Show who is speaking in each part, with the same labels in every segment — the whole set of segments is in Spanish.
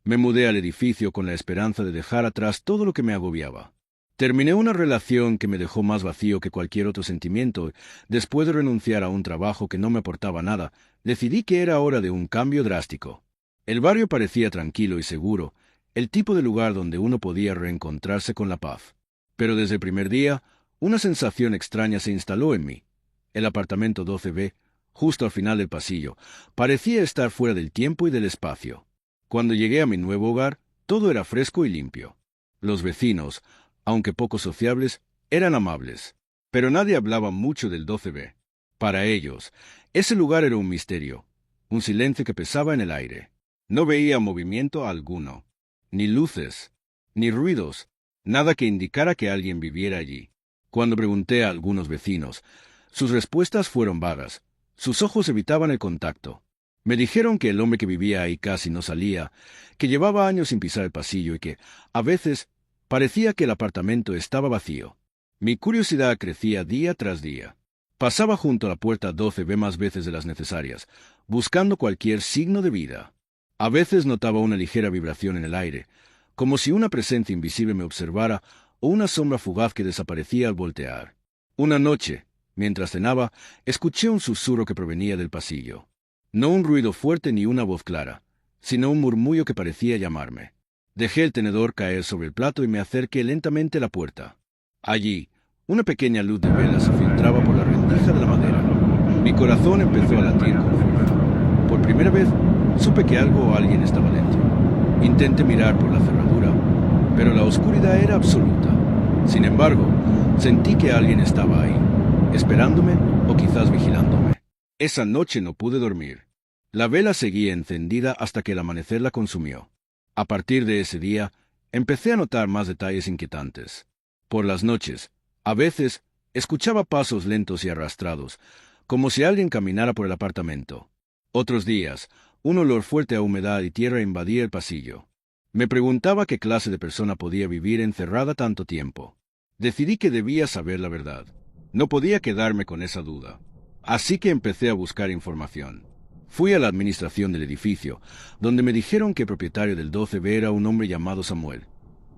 Speaker 1: Me mudé al edificio con la esperanza de dejar atrás todo lo que me agobiaba. Terminé una relación que me dejó más vacío que cualquier otro sentimiento. Después de renunciar a un trabajo que no me aportaba nada, decidí que era hora de un cambio drástico. El barrio parecía tranquilo y seguro, el tipo de lugar donde uno podía reencontrarse con la paz. Pero desde el primer día, una sensación extraña se instaló en mí. El apartamento 12B, justo al final del pasillo, parecía estar fuera del tiempo y del espacio. Cuando llegué a mi nuevo hogar, todo era fresco y limpio. Los vecinos, aunque poco sociables, eran amables. Pero nadie hablaba mucho del 12B. Para ellos, ese lugar era un misterio, un silencio que pesaba en el aire. No veía movimiento alguno, ni luces, ni ruidos, nada que indicara que alguien viviera allí. Cuando pregunté a algunos vecinos, sus respuestas fueron vagas. Sus ojos evitaban el contacto. Me dijeron que el hombre que vivía ahí casi no salía, que llevaba años sin pisar el pasillo y que, a veces, parecía que el apartamento estaba vacío. Mi curiosidad crecía día tras día. Pasaba junto a la puerta 12B más veces de las necesarias, buscando cualquier signo de vida. A veces notaba una ligera vibración en el aire, como si una presencia invisible me observara o una sombra fugaz que desaparecía al voltear. Una noche, mientras cenaba, escuché un susurro que provenía del pasillo. No un ruido fuerte ni una voz clara, sino un murmullo que parecía llamarme. Dejé el tenedor caer sobre el plato y me acerqué lentamente a la puerta. Allí, una pequeña luz de vela se filtraba por la rendija de la madera. Mi corazón empezó a latir con fuerza. Por primera vez, supe que algo o alguien estaba dentro. Intenté mirar por la cerradura, pero la oscuridad era absoluta. Sin embargo, sentí que alguien estaba ahí, esperándome o quizás vigilándome. Esa noche no pude dormir. La vela seguía encendida hasta que el amanecer la consumió. A partir de ese día, empecé a notar más detalles inquietantes. Por las noches, a veces, escuchaba pasos lentos y arrastrados, como si alguien caminara por el apartamento. Otros días, un olor fuerte a humedad y tierra invadía el pasillo. Me preguntaba qué clase de persona podía vivir encerrada tanto tiempo. Decidí que debía saber la verdad. No podía quedarme con esa duda. Así que empecé a buscar información. Fui a la administración del edificio, donde me dijeron que el propietario del 12B era un hombre llamado Samuel,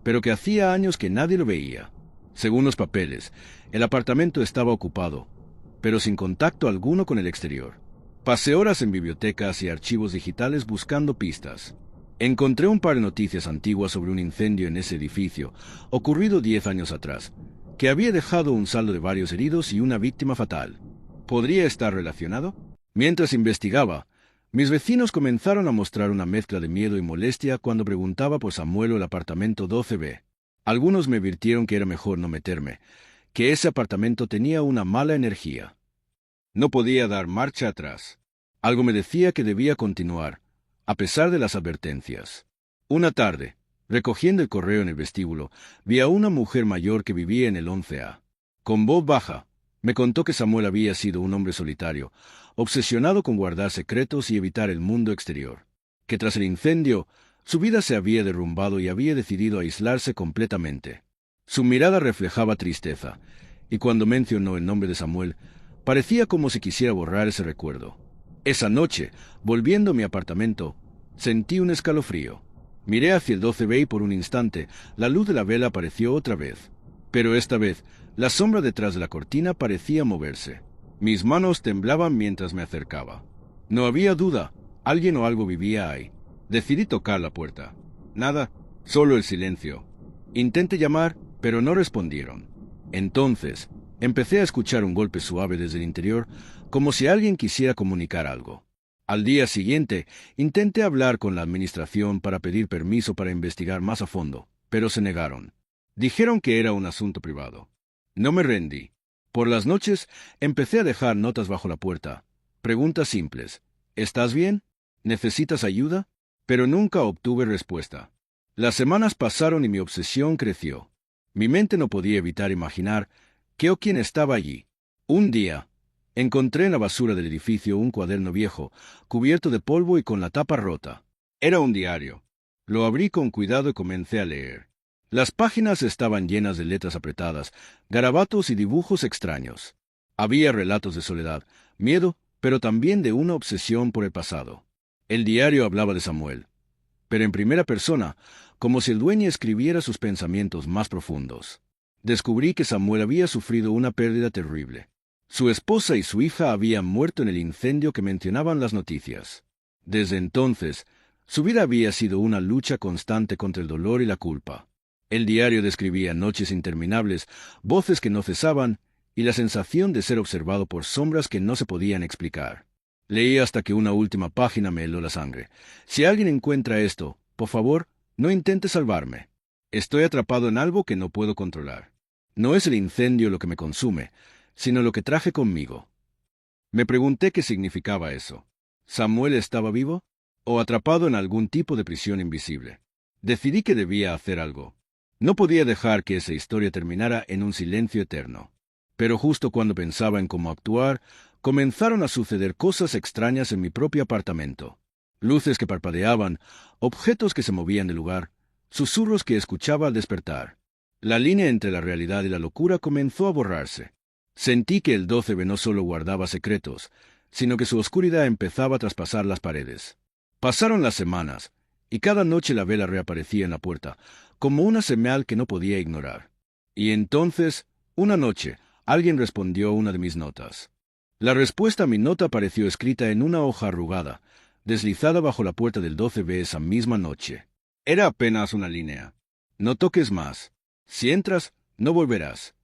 Speaker 1: pero que hacía años que nadie lo veía. Según los papeles, el apartamento estaba ocupado, pero sin contacto alguno con el exterior. Pasé horas en bibliotecas y archivos digitales buscando pistas. Encontré un par de noticias antiguas sobre un incendio en ese edificio, ocurrido 10 años atrás, que había dejado un saldo de varios heridos y una víctima fatal. ¿Podría estar relacionado? Mientras investigaba, mis vecinos comenzaron a mostrar una mezcla de miedo y molestia cuando preguntaba por Samuel o el apartamento 12B. Algunos me advirtieron que era mejor no meterme, que ese apartamento tenía una mala energía. No podía dar marcha atrás. Algo me decía que debía continuar, a pesar de las advertencias. Una tarde, recogiendo el correo en el vestíbulo, vi a una mujer mayor que vivía en el 11A. Con voz baja, me contó que Samuel había sido un hombre solitario, obsesionado con guardar secretos y evitar el mundo exterior. Que tras el incendio, su vida se había derrumbado y había decidido aislarse completamente. Su mirada reflejaba tristeza, y cuando mencionó el nombre de Samuel, parecía como si quisiera borrar ese recuerdo. Esa noche, volviendo a mi apartamento, sentí un escalofrío. Miré hacia el 12B y por un instante, la luz de la vela apareció otra vez. Pero esta vez, la sombra detrás de la cortina parecía moverse. Mis manos temblaban mientras me acercaba. No había duda, alguien o algo vivía ahí. Decidí tocar la puerta. Nada, solo el silencio. Intenté llamar, pero no respondieron. Entonces, empecé a escuchar un golpe suave desde el interior, como si alguien quisiera comunicar algo. Al día siguiente, intenté hablar con la administración para pedir permiso para investigar más a fondo, pero se negaron. Dijeron que era un asunto privado. No me rendí. Por las noches, empecé a dejar notas bajo la puerta. Preguntas simples. ¿Estás bien? ¿Necesitas ayuda? Pero nunca obtuve respuesta. Las semanas pasaron y mi obsesión creció. Mi mente no podía evitar imaginar qué o quién estaba allí. Un día, encontré en la basura del edificio un cuaderno viejo, cubierto de polvo y con la tapa rota. Era un diario. Lo abrí con cuidado y comencé a leer. Las páginas estaban llenas de letras apretadas, garabatos y dibujos extraños. Había relatos de soledad, miedo, pero también de una obsesión por el pasado. El diario hablaba de Samuel. pero en primera persona, como si el dueño escribiera sus pensamientos más profundos. Descubrí que Samuel había sufrido una pérdida terrible. Su esposa y su hija habían muerto en el incendio que mencionaban las noticias. Desde entonces, su vida había sido una lucha constante contra el dolor y la culpa. El diario describía noches interminables, voces que no cesaban, y la sensación de ser observado por sombras que no se podían explicar. Leí hasta que una última página me heló la sangre. Si alguien encuentra esto, por favor, no intente salvarme. Estoy atrapado en algo que no puedo controlar. No es el incendio lo que me consume, sino lo que traje conmigo. Me pregunté qué significaba eso. ¿Samuel estaba vivo? ¿O atrapado en algún tipo de prisión invisible? Decidí que debía hacer algo. No podía dejar que esa historia terminara en un silencio eterno. Pero justo cuando pensaba en cómo actuar, comenzaron a suceder cosas extrañas en mi propio apartamento. Luces que parpadeaban, objetos que se movían del lugar, susurros que escuchaba al despertar. La línea entre la realidad y la locura comenzó a borrarse. Sentí que el 12B no solo guardaba secretos, sino que su oscuridad empezaba a traspasar las paredes. Pasaron las semanas, y cada noche la vela reaparecía en la puerta, como una señal que no podía ignorar. Y entonces, una noche, alguien respondió a una de mis notas. La respuesta a mi nota apareció escrita en una hoja arrugada, deslizada bajo la puerta del 12B esa misma noche. Era apenas una línea. No toques más. Si entras, no volverás.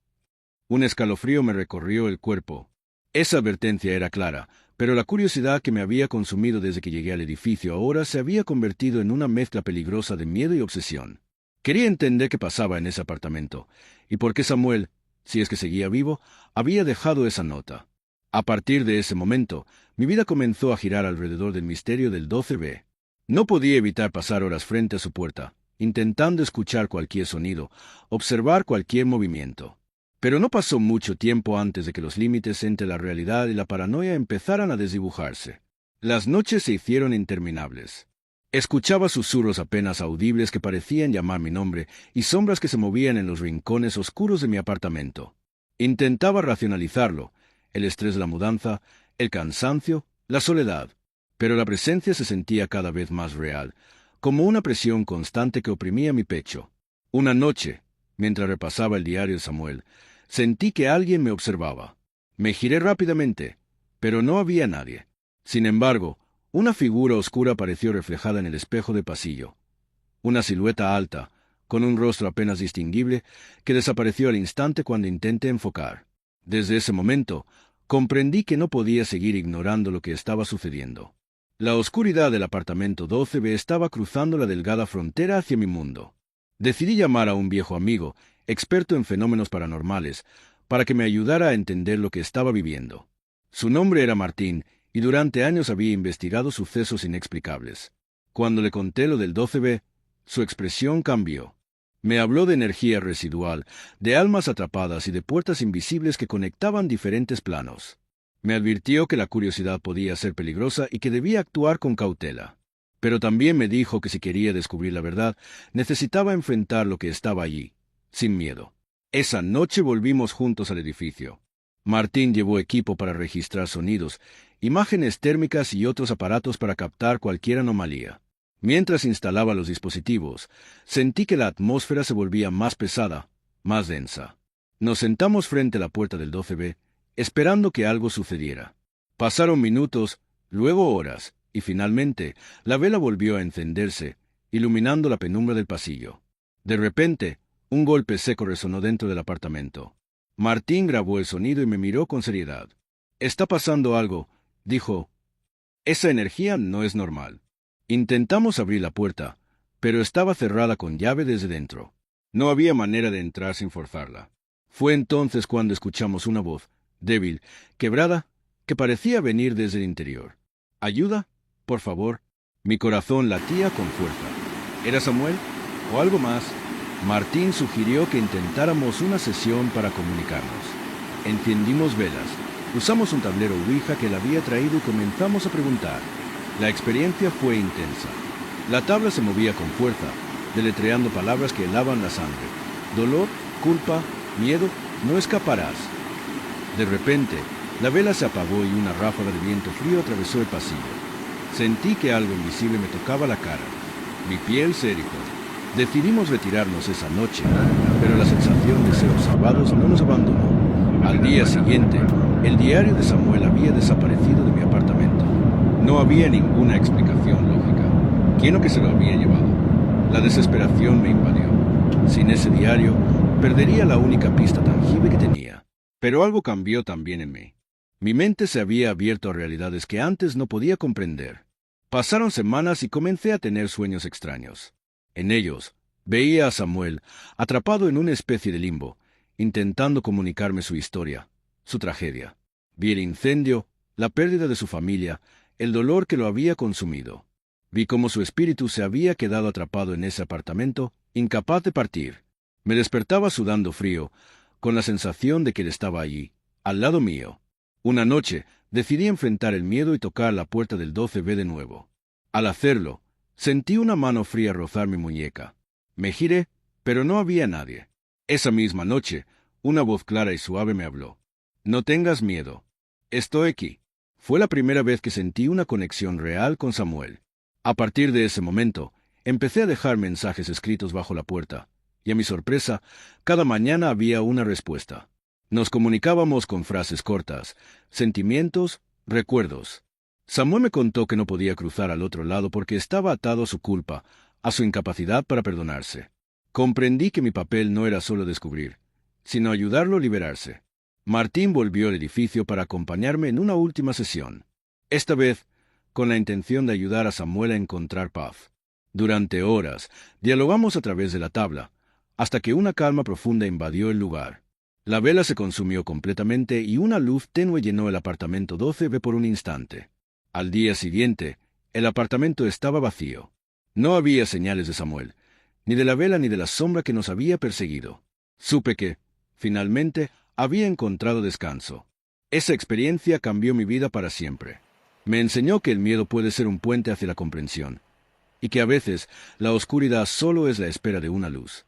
Speaker 1: Un escalofrío me recorrió el cuerpo. Esa advertencia era clara, pero la curiosidad que me había consumido desde que llegué al edificio ahora se había convertido en una mezcla peligrosa de miedo y obsesión. Quería entender qué pasaba en ese apartamento, y por qué Samuel, si es que seguía vivo, había dejado esa nota. A partir de ese momento, mi vida comenzó a girar alrededor del misterio del 12B. No podía evitar pasar horas frente a su puerta, intentando escuchar cualquier sonido, observar cualquier movimiento. Pero no pasó mucho tiempo antes de que los límites entre la realidad y la paranoia empezaran a desdibujarse. Las noches se hicieron interminables. Escuchaba susurros apenas audibles que parecían llamar mi nombre y sombras que se movían en los rincones oscuros de mi apartamento. Intentaba racionalizarlo, el estrés de la mudanza, el cansancio, la soledad, pero la presencia se sentía cada vez más real, como una presión constante que oprimía mi pecho. Una noche, mientras repasaba el diario de Samuel, sentí que alguien me observaba. Me giré rápidamente, pero no había nadie. Sin embargo, una figura oscura apareció reflejada en el espejo de pasillo. Una silueta alta, con un rostro apenas distinguible, que desapareció al instante cuando intenté enfocar. Desde ese momento, comprendí que no podía seguir ignorando lo que estaba sucediendo. La oscuridad del apartamento 12B estaba cruzando la delgada frontera hacia mi mundo. Decidí llamar a un viejo amigo, experto en fenómenos paranormales, para que me ayudara a entender lo que estaba viviendo. Su nombre era Martín, y durante años había investigado sucesos inexplicables. Cuando le conté lo del 12B, su expresión cambió. Me habló de energía residual, de almas atrapadas y de puertas invisibles que conectaban diferentes planos. Me advirtió que la curiosidad podía ser peligrosa y que debía actuar con cautela. Pero también me dijo que si quería descubrir la verdad, necesitaba enfrentar lo que estaba allí, sin miedo. Esa noche volvimos juntos al edificio. Martín llevó equipo para registrar sonidos, imágenes térmicas y otros aparatos para captar cualquier anomalía. Mientras instalaba los dispositivos, sentí que la atmósfera se volvía más pesada, más densa. Nos sentamos frente a la puerta del 12B, esperando que algo sucediera. Pasaron minutos, luego horas, y finalmente la vela volvió a encenderse, iluminando la penumbra del pasillo. De repente, un golpe seco resonó dentro del apartamento. Martín grabó el sonido y me miró con seriedad. «Está pasando algo», dijo. «Esa energía no es normal». Intentamos abrir la puerta, pero estaba cerrada con llave desde dentro. No había manera de entrar sin forzarla. Fue entonces cuando escuchamos una voz, débil, quebrada, que parecía venir desde el interior. «¿Ayuda? Por favor». Mi corazón latía con fuerza. ¿Era Samuel? ¿O algo más? Martín sugirió que intentáramos una sesión para comunicarnos. Encendimos velas, usamos un tablero Ouija que él había traído y comenzamos a preguntar. La experiencia fue intensa. La tabla se movía con fuerza, deletreando palabras que helaban la sangre. Dolor, culpa, miedo, no escaparás. De repente, la vela se apagó y una ráfaga de viento frío atravesó el pasillo. Sentí que algo invisible me tocaba la cara. Mi piel se erizó. Decidimos retirarnos esa noche, pero la sensación de ser observados no nos abandonó. Al día siguiente, el diario de Samuel había desaparecido de mi apartamento. No había ninguna explicación lógica. ¿Quién o que se lo había llevado? La desesperación me invadió. Sin ese diario, perdería la única pista tangible que tenía. Pero algo cambió también en mí. Mi mente se había abierto a realidades que antes no podía comprender. Pasaron semanas y comencé a tener sueños extraños. En ellos, veía a Samuel, atrapado en una especie de limbo, intentando comunicarme su historia, su tragedia. Vi el incendio, la pérdida de su familia, el dolor que lo había consumido. Vi cómo su espíritu se había quedado atrapado en ese apartamento, incapaz de partir. Me despertaba sudando frío, con la sensación de que él estaba allí, al lado mío. Una noche, decidí enfrentar el miedo y tocar la puerta del 12B de nuevo. Al hacerlo, sentí una mano fría rozar mi muñeca. Me giré, pero no había nadie. Esa misma noche, una voz clara y suave me habló. No tengas miedo. Estoy aquí. Fue la primera vez que sentí una conexión real con Samuel. A partir de ese momento, empecé a dejar mensajes escritos bajo la puerta, y a mi sorpresa, cada mañana había una respuesta. Nos comunicábamos con frases cortas, sentimientos, recuerdos. Samuel me contó que no podía cruzar al otro lado porque estaba atado a su culpa, a su incapacidad para perdonarse. Comprendí que mi papel no era solo descubrir, sino ayudarlo a liberarse. Martín volvió al edificio para acompañarme en una última sesión. Esta vez, con la intención de ayudar a Samuel a encontrar paz. Durante horas, dialogamos a través de la tabla, hasta que una calma profunda invadió el lugar. La vela se consumió completamente y una luz tenue llenó el apartamento 12B por un instante. Al día siguiente, el apartamento estaba vacío. No había señales de Samuel, ni de la vela ni de la sombra que nos había perseguido. Supe que, finalmente, había encontrado descanso. Esa experiencia cambió mi vida para siempre. Me enseñó que el miedo puede ser un puente hacia la comprensión, y que a veces la oscuridad solo es la espera de una luz.